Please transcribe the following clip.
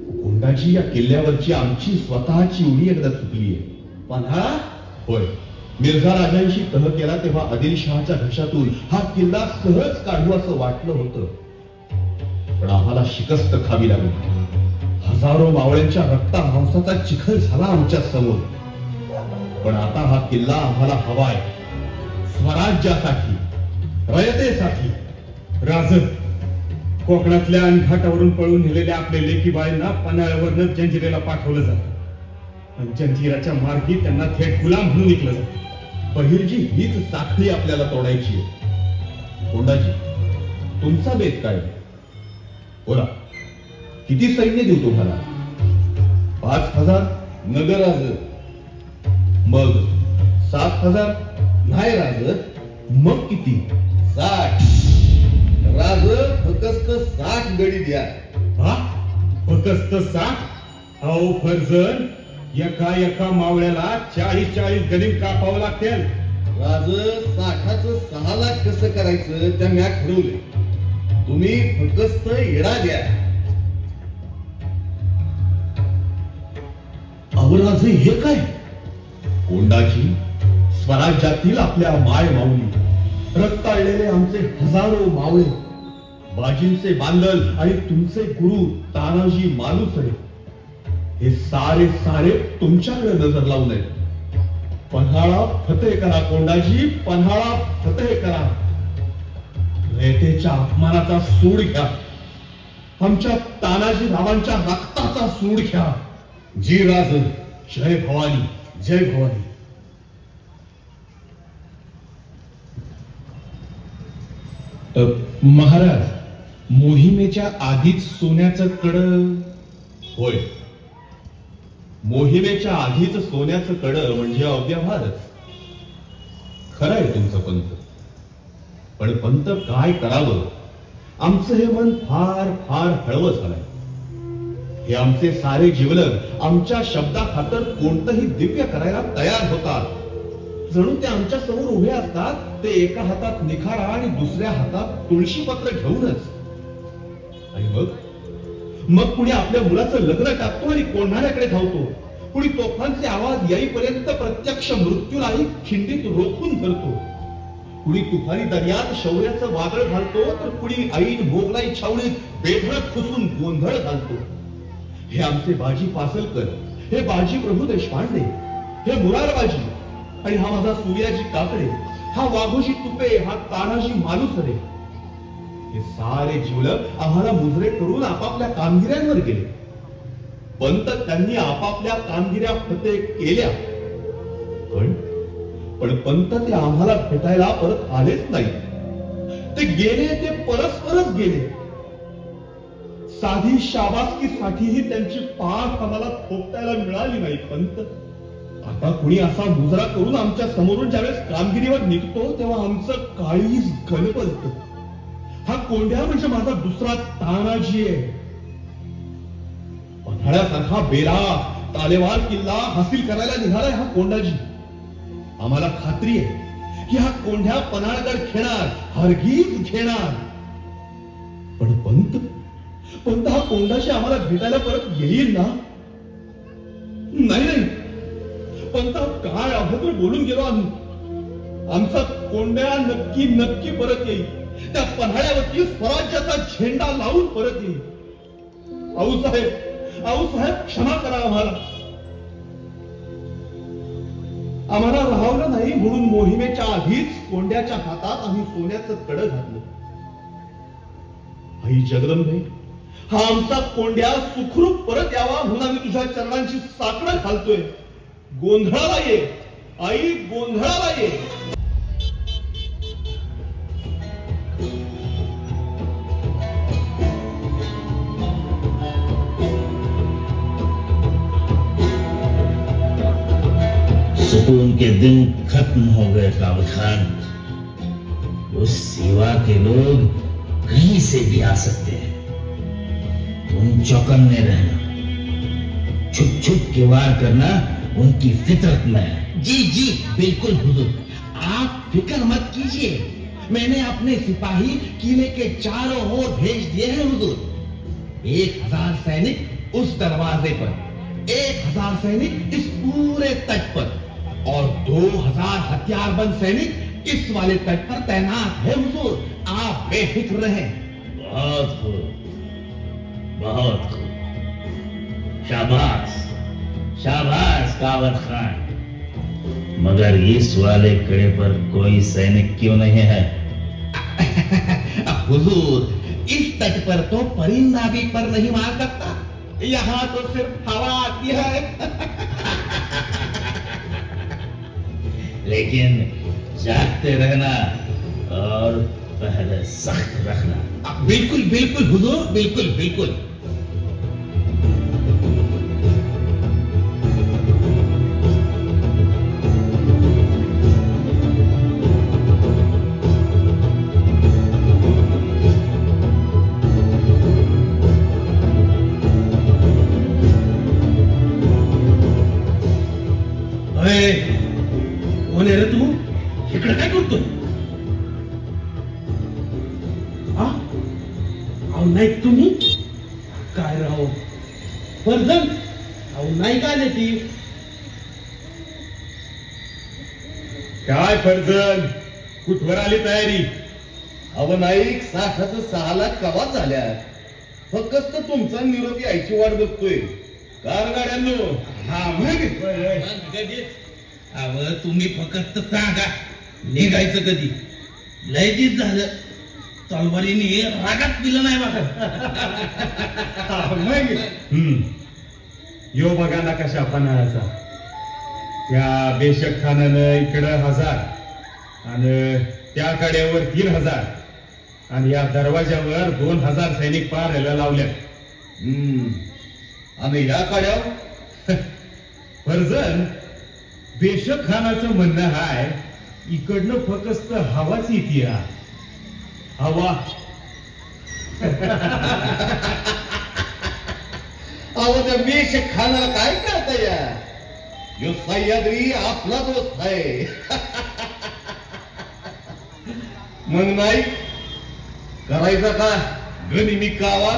कोंडाजी या किल्ल्यावरची आमची स्वतःची उडी एकदा चुकलीये. पन्हाळा? होय, मिर्झा राजांशी तह केला तेव्हा आदिलशहाच्या घशातून हा किल्ला सहज काढू असं वाटलं होतं, पण आम्हाला शिकस्त खावी लागली. हजारो मावळ्यांच्या रक्ता मांसाचा चिखल झाला आमच्या समोर. पण आता हा किल्ला आम्हाला हवाय स्वराज्यासाठी, रयतेसाठी. राज, कोकणातल्या घाटावरून पळून नेलेल्या आपल्या लेकी बाळींना पन्हाळ्यावरनं जंजिरेला पाठवलं जातं आणि जंजिराच्या मार्गी त्यांना थेट गुलाम म्हणून विकलं जातं. बहिर्जी, हीच साखळी आपल्याला तोडायची. कोंडाजी, तुमचा बेत काय? बोला, किती सैन्य देऊ तुम्हाला? 5,000? नगर राज. मग 7,000? नाही राज. मग किती? 60. राज, फक्त 60 गडी द्या. हा, फक्त 60? अहो फर्जन, एका मावळ्याला 40 गलीम कापावं लागतील. राज, 60चं 6 लाख कसं करायचं त्या म्या ठरवले. तुम्ही फक्त येडा द्या. अवराजे, हे काय? कोंडाजी, स्वराज्यातील आपल्या माय माऊली, रक्ताळलेले आमचे हजारो मावळे, बाजींचे बांदल आणि तुमचे गुरु तानाजी मालुसरे, हे सारे तुमच्याकडे नजर लावून आहेत. पन्हाळा फतेह करा कोंडाजी, पन्हाळा फतेह करा. रयतेच्या अपमानाचा सूड घ्या, आमच्या तानाजी रावांच्या रक्ताचा सूड घ्या. जी राज. जय भवानी, जय भवानी. महाराज, मोहिमेच्या आधीच सोन्याचं कड? होय, मोहिमेच्या आधीच सोन्याचं कड म्हणजे अव्यवहारच. खरं आहे तुमचं पंत, पण पंत काय करावं? आमचं हे मन फार हळवं झालंय. हे आमचे सारे जीवलग आमच्या शब्दाखातर कोणतंही दिव्य करायला तयार होतात. जणू ते आमच्या समोर उभे असतात, ते एका हातात निखारा आणि दुसऱ्या हातात तुळशीपत्र घेऊनच. आणि मग कुणी आपल्या मुलाचं लग्न टाकतो आणि कोंढाण्याकडे धावतो. कुणी तोफांचे आवाज येईपर्यंत प्रत्यक्ष मृत्यूलाही खिंडीत रोखून धरतो. कुणी तुफानी दर्यात शौर्याचं वादळ घालतो, तर कुणी ऐन मोगलाई छावणीत बेधडक खुसून गोंधळ घालतो. हे आमचे बाजी पासलकर, हे बाजी प्रभू देशपांडे, हे मुरारबाजी, आणि हा माझा सूर्याजी काकडे, हा वाघोजी तुपे, हा तानाजी मालुसरे, हे सारे जीवलग आम्हाला मुजरे करून आपापल्या कामगिऱ्यांवर गेले. पंत त्यांनी आपापल्या कामगिऱ्या फतेह केल्या, पण पंत ते आम्हाला भेटायला परत आलेच नाही. ते गेले, ते परस्परच गेले. साधी शाबासकीसाठीही त्यांची पाठ आम्हाला थोपटायला मिळाली नाही. पंत, आता कुणी असा मुजरा करून आमच्या समोरून ज्यावेळेस कामगिरीवर निघतो, तेव्हा आमचं काळीज गलबलतं. हा कोंढ्या म्हणजे माझा दुसरा तानाजी आहे. पन्हाळ्यासारखा बेरा तालेवार किल्ला हासिल करायला निघालाय हा कोंडाजी. आम्हाला खात्री आहे की हा कोंढ्या पन्हाळगड घेणार, हरगीज घेणार. पण पंत हा कोंडाजी आम्हाला भेटायला परत येईल ना? नाही, पंत, काय अभद्र बोलून गेलो आम्ही. आमचा कोंड्या नक्की परत येईल. त्या पन्हाळ्यावरती स्वराज्याचा झेंडा लावून परत येईल. आऊसाहेब, क्षमा करा आम्हाला. आम्हाला राहावलं नाही म्हणून मोहिमेच्या आधीच कोंड्याच्या हातात आम्ही सोन्याचं कड घातलं. आई जगदंबे, हा आमचा कोंड्या सुखरूप परत यावा म्हणून आम्ही तुझ्या चरणांची साकडं घालतोय. गोंधळाला ये आई, गोंधळाला ये. सुकून के दिन खत्म हो गए काबू खान. उस सिवा के लोग कहीं से भी आ सकते हैं. तुम चौकन्ने रहना, छुप के वार करना उनकी फितरत में है. जी बिल्कुल हुजूर, आप फिक्र मत कीजिए. मैंने अपने सिपाही किले के चारों ओर भेज दिए हैं हुजूर. 1000 सैनिक उस दरवाजे पर, 1000 सैनिक इस पूरे तट पर और 2000 हथियारबंद सैनिक इस वाले तट पर तैनात है हुजूर। आप बेफिक्र रहें। बहुत खूब, बहुत खूब। शाबाश, शाबाश कावत खान। मगर इस वाले कड़े पर कोई सैनिक क्यों नहीं है? हुजूर, इस तट पर तो परिंदा भी पर नहीं मार सकता, यहाँ तो सिर्फ हवा आती है। लेकिन जागते रहना और पहले सख्त रखना। बिल्कुल बिल्कुल हुजूर, बिल्कुल बिल्कुल। कोण आहे रे तू? इकडे काय करतोय? अहो नाही तुम्ही काय राहो फर्जन? अहो नाही का आले ती? काय फर्जन, कुठवर आली तयारी? अव नाईक, साठाचं 6 लाख कवा झाल्या, फक्त तुमचा निरोप यायची वाट बघतोय. कार गाड्यांनो. हा मग अव तुम्ही फक्त सांगा निघायचं कधी. लय दिस झालं तलवारीने रागात दिलं नाही बघा. मग यो बघा ना कशा पन्हाळ्याचा. त्या बेशक खानानं इकडं 1000 आणि त्या कड्यावर 3000 आणि या दरवाजावर 2000 सैनिक पाहायला लावल्या. आणि या काड्यावर फर्जन, बेशक खानाचं म्हणणं हाय इकडनं फक्त हवाच येते. हवा. अहो त्या मेष खानाला काय कळतं या? यो सह्याद्री आपला दोस्त आहे. मग नाही करायचा का गनिमी कावा?